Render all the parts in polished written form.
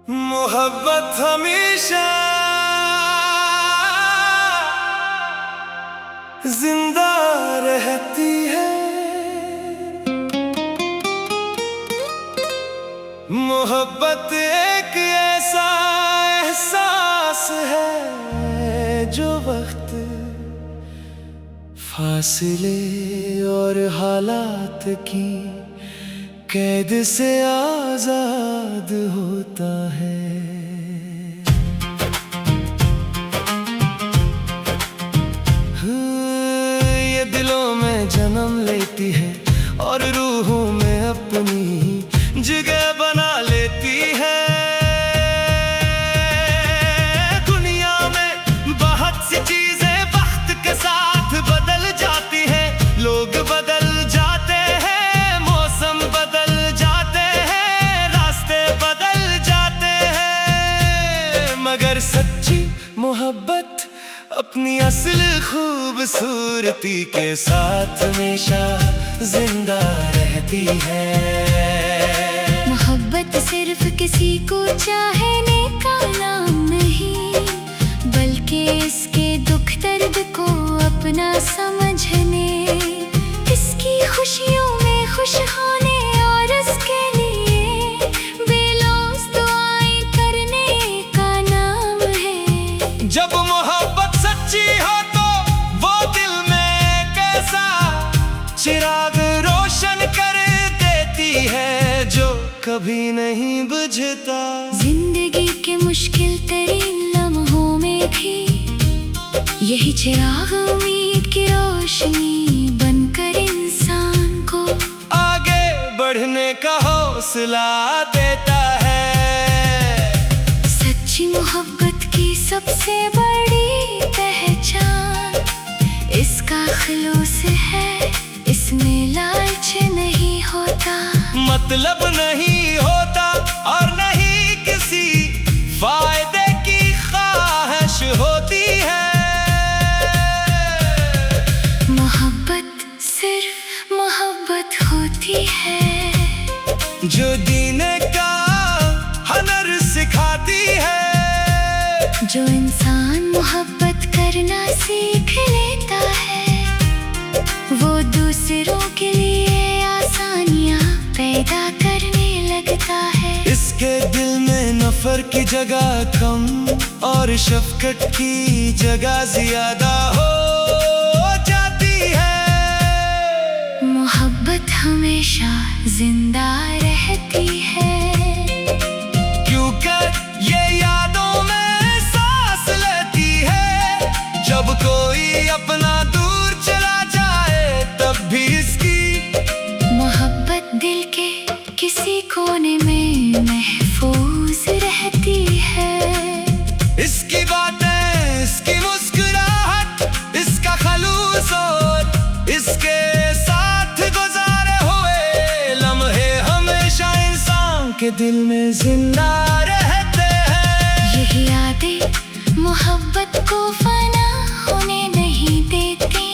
मोहब्बत हमेशा जिंदा रहती है। मोहब्बत एक ऐसा एहसास है जो वक्त, फासले और हालात की कैद से आजाद होता है। ये दिलों में जन्म लेती है और रूहों में अपनी जगह बना लेती है। दुनिया में बहुत सी चीजें वक्त के साथ बदल जाती हैं, लोग बदल जाते हैं, मौसम बदल जाते हैं, रास्ते बदल जाते हैं, मगर सच्ची मोहब्बत अपनी असल खूबसूरती के साथ हमेशा जिंदा रहती है। मोहब्बत सिर्फ किसी को चाहने का नाम नहीं, बल्कि इसके दुख दर्द को अपना समझने, इसकी खुशियों में खुश होने और उसके लिए बेलौस दुआएं करने का नाम है। जब मोहब्बत सच्ची हो तो वो दिल में कैसा चिराग रोशन कर देती है जो कभी नहीं बुझता। जिंदगी के मुश्किल तरीन लम्हों में भी यही चिराग उम्मीद की रोशनी बनकर इंसान को आगे बढ़ने का हौसला देता है। सच्ची मोहब्बत की सबसे बड़ी पहचान इसका खुलूस है, इसमें लालच नहीं होता, मतलब नहीं होता और नहीं किसी फायदे की ख्वाहिश होती है। मोहब्बत सिर्फ मोहब्बत होती है जो जीने का हुनर सिखाती है। जो इंसान मोहब्बत करना सीख लेता है वो दूसरों के लिए आसानियां पैदा करने लगता है। इसके दिल में नफर की जगह कम और शफकत की जगह ज्यादा हो जाती है। मोहब्बत हमेशा जिंदा रहती है क्योंकि ये यादों में सांस लेती है। जब कोई अपना दूर चला जाए तब भी इसकी मोहब्बत दिल के किसी कोने में महफूज रहती है। इसकी बातें, इसकी मुस्कुराहट, इसका खलूस और इसके साथ गुजारे हुए लम्हे हमेशा इंसान के दिल में जिंदा रहते हैं। यही यादें मोहब्बत को फना होने नहीं देती।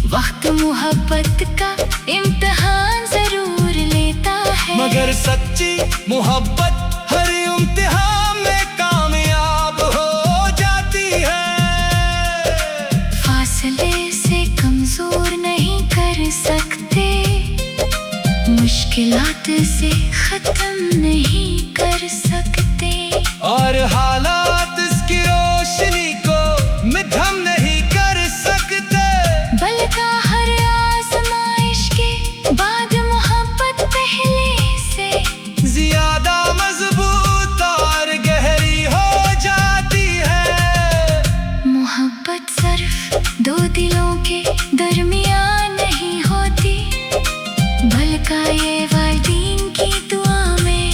वक्त मोहब्बत का इम्तिहान जरूर लेता है, मगर सच्ची मोहब्बत हर इम्तिहान में कामयाब हो जाती है। फासले से कमजोर नहीं कर सकते, मुश्किलात से खत्म नहीं कर सकते, और हालात इसकी रोशनी को मिधम नहीं कर सकते। बल्कि हर आजमाइश के बाद मोहब्बत पहले से ज्यादा मजबूत और गहरी हो जाती है। मोहब्बत सिर्फ दो दिलों के दरमियान नहीं होती, बल्कि ये वालिदैन की दुआ में,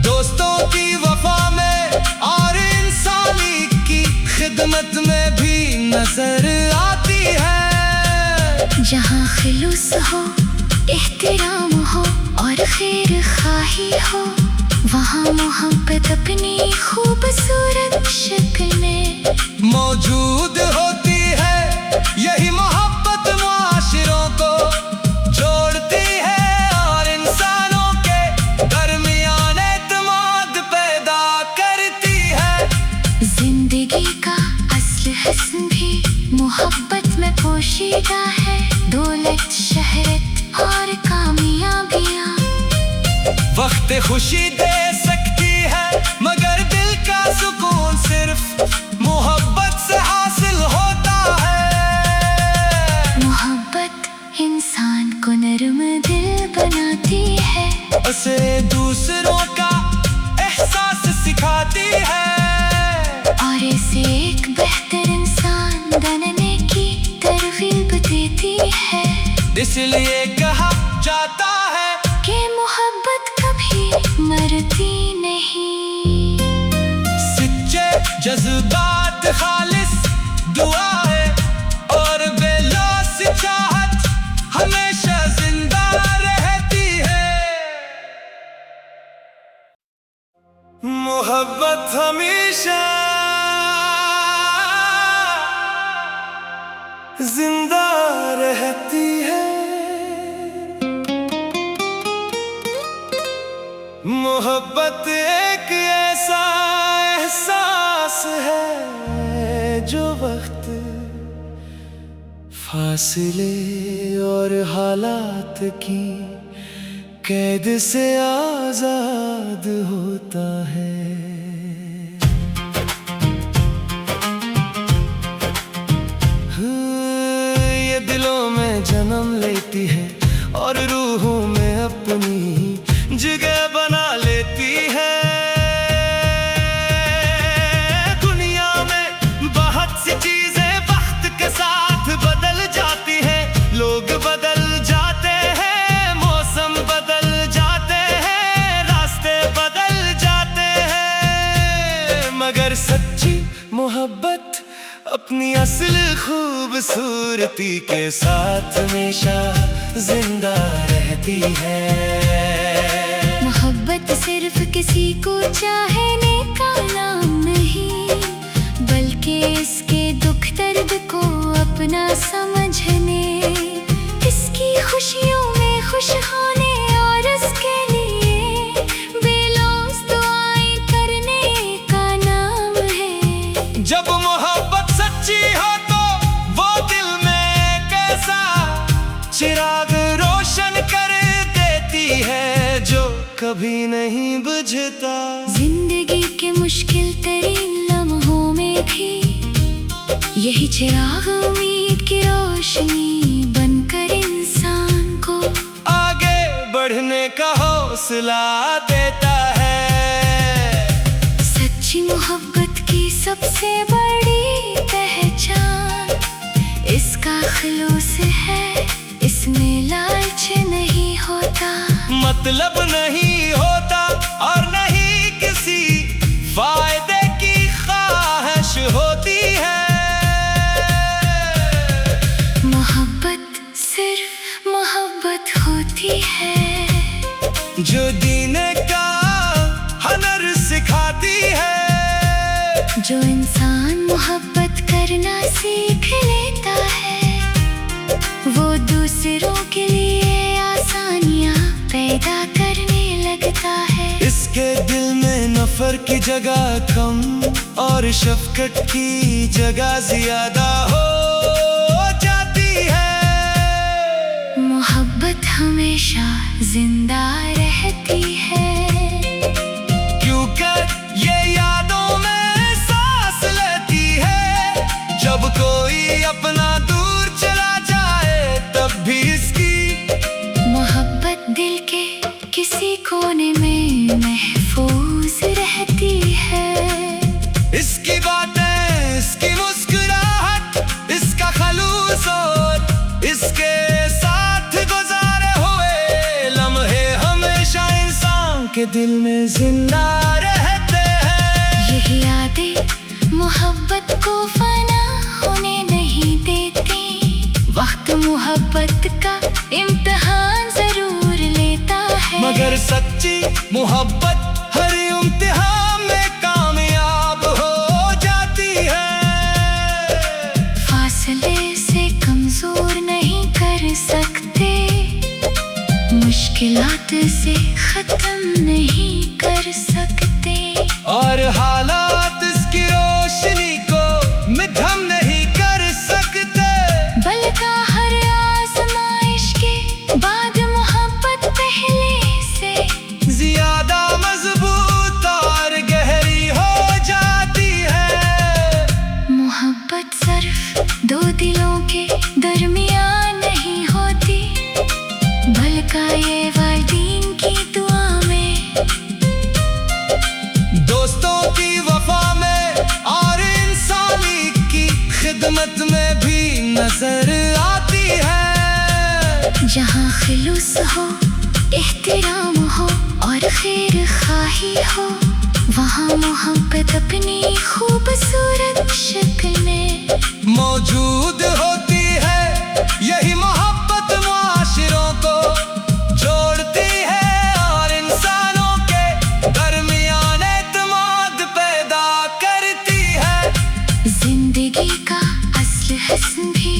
दोस्तों की वफा में और इंसानी की खिदमत में भी नजर आती है। जहाँ खुलूस हो, एहतराम हो और खैर खाही हो, वहाँ मोहब्बत अपनी खूबसूरत शक्ल में मौजूद होती है। यही मोहब्बत मुआशिरों को जोड़ती है और इंसानों के दरमियान पोशीदा है दौलत शहरत और कामयाबियाँ। वक्त खुशी दे सकती है मगर दिल का सुकून सिर्फ मोहब्बत से हासिल होता है। मोहब्बत इंसान को नरम दिल बनाती है, उसे दूसरों का एहसास सिखाती है और इसे एक बेहतर इंसान बनने की तरगीब देती है। इसलिए कहा जाता है कि मोहब्बत कभी मरती नहीं। सच्चे जज्बात खालिस दुआ है और बेलौस चाहत हमेशा जिंदा रहती है। मोहब्बत हमेशा जिंदा रहती है। मोहब्बत एक ऐसा एहसास है जो वक्त फासले और हालात की कैद से आजाद होता है। ये दिलों में जन्म लेती है और रूहों में अपनी जगह बना लेती है। दुनिया में बहुत सी चीजें वक्त के साथ बदल जाती हैं, लोग बदल जाते हैं, मौसम बदल जाते हैं, रास्ते बदल जाते हैं, मगर सच्ची मोहब्बत अपनी असल खूबसूरती के साथ हमेशा जिंदा रहती है। मोहब्बत सिर्फ किसी को चाहने का नाम नहीं, बल्कि इसके दुख दर्द को अपना समझने, इसकी खुशियों में खुश होने और उसके लिए बेलौस दुआएं करने का नाम है। जब मोहब्बत सच्ची हो तो वो दिल में एक ऐसा चिराग रोशन कर देती है जो कभी नहीं बुझता। जिंदगी के मुश्किल तरीन लम्हों में भी यही चिराग उम्मीद की रोशनी बनकर इंसान को आगे बढ़ने का हौसला देता है। सच्ची मोहब्बत की सबसे बड़ी पहचान इसका खलूस है, इसमें लालच नहीं होता, मतलब नहीं होता और नहीं किसी फायदे की ख्वाहिश होती है। मोहब्बत सिर्फ मोहब्बत होती है जो जीने का हुनर सिखाती है। जो इंसान मोहब्बत करना सीख लेता है वो दूसरों के लिए आसानियाँ पैदा करने लगता है। इसके दिल में नफर की जगह कम और शफकत की जगह ज्यादा हो जाती है। मोहब्बत हमेशा जिंदा रहती है क्योंकि ये यादों में सांस लेती है। जब कोई अपना दूर चला जाए तब भी इसकी मोहब्बत दिल के किसी कोने में महफूज रहती है। इसकी बातें, इसकी मुस्कुराहट, इसका खलूस और इसके साथ गुजारे हुए लम्हे हमेशा इंसान के दिल में जिंदा रहते हैं। यही यादें मोहब्बत को फना होने नहीं देती। वक्त मोहब्बत का इम्तिहान जरूर लेता है, मगर सच्ची मोहब्बत हर इम्तिहान में कामयाब हो जाती है। फासले से कमजोर नहीं कर सकते, मुश्किलात से खत्म नहीं कर सकते, और हालात इसकी रोशनी को मिधम नहीं कर सकते। बल्कि खुलूस हो, एहतराम हो और खैर खाही हो, वहाँ मोहब्बत अपनी खूबसूरत शक्ल में मौजूद होती है। यही मोहब्बत मुआशिरों को जोड़ती है और इंसानों के दरमियान एतमाद पैदा करती है। जिंदगी का असल हुस्न भी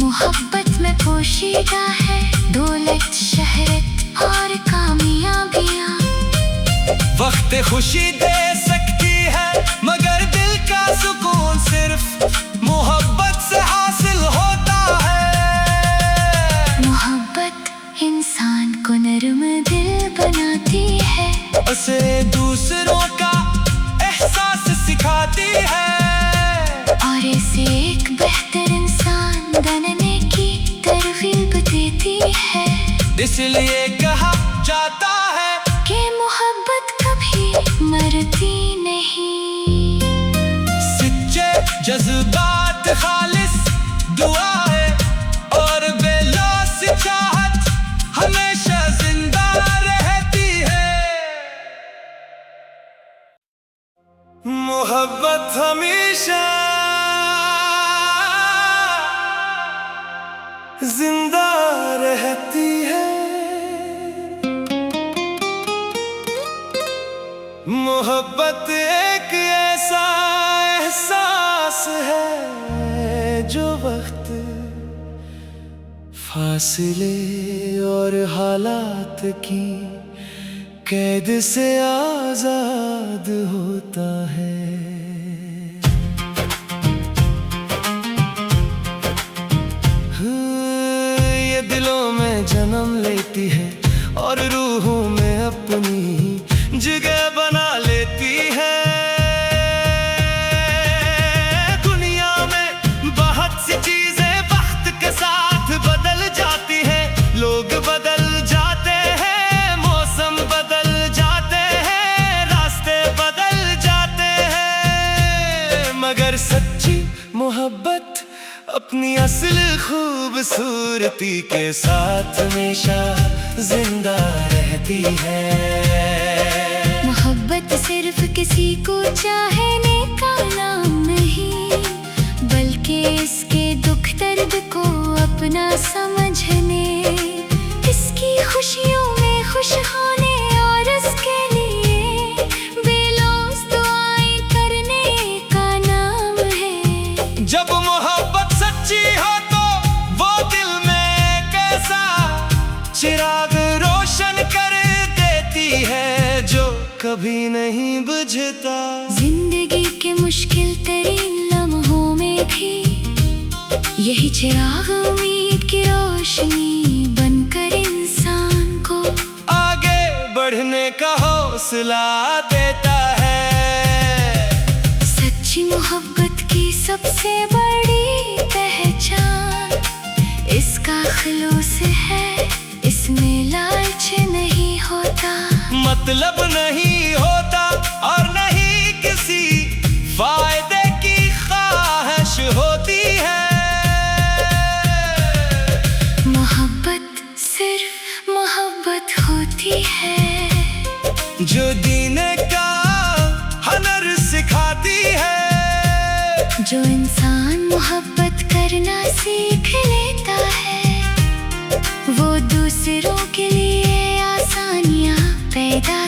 मोहब्बत में पोशीदा है। दौलत, शहरत और कामयाबियाँ वक्त खुशी दे सकती है, मगर दिल का सुकून सिर्फ मोहब्बत से हासिल होता है। मोहब्बत इंसान को नर्म दिल बनाती है, उसे दूसरों का एहसास सिखाती है और इसे एक बेहतर इंसान बनने की तरगीब देती है। इसलिए कहा जाता है कि मोहब्बत कभी मरती नहीं। सच्चे जज्बात, खालिस दुआएं और बेलौस चाहत हमेशा जिंदा रहती है। मोहब्बत हमेशा जिंदा रहती है। मोहब्बत एक ऐसा एहसास है जो वक्त, फासले और हालात की कैद से आजाद होता है। ये दिलों में जन्म लेती है और रूहों में अपनी जगह बना लेती है। दुनिया में बहुत सी चीजें वक्त के साथ बदल जाती हैं। लोग बदल जाते हैं, मौसम बदल जाते हैं, रास्ते बदल जाते हैं, मगर सच्ची मोहब्बत अपनी असल खूबसूरती के साथ हमेशा जिंदा रहती है। मोहब्बत सिर्फ किसी को चाहने का नाम नहीं, बल्कि इसके दुख दर्द को अपना समझने, इसकी खुशियों में खुश होने और इसके लिए बेलौस दुआएं करने का नाम है। जब मोहब्बत सच्ची हो तो वो दिल में कैसा चिराग रोशन कर देती है जो कभी नहीं बुझता। जिंदगी के मुश्किल तरीन लम्हों में भी यही चिराग उम्मीद की रोशनी बनकर इंसान को आगे बढ़ने का हौसला देता है। सच्ची मोहब्बत की सबसे बड़ी पहचान इसका खुलूस है, इसमें लालच नहीं होता, मतलब नहीं होता और नहीं किसी फायदे की ख्वाहिश होती है। मोहब्बत सिर्फ मोहब्बत होती है जो जीने का हुनर सिखाती है। जो इंसान मोहब्बत करना सीख लेता है, वो दूसरों के लिए आसानियाँ पैदा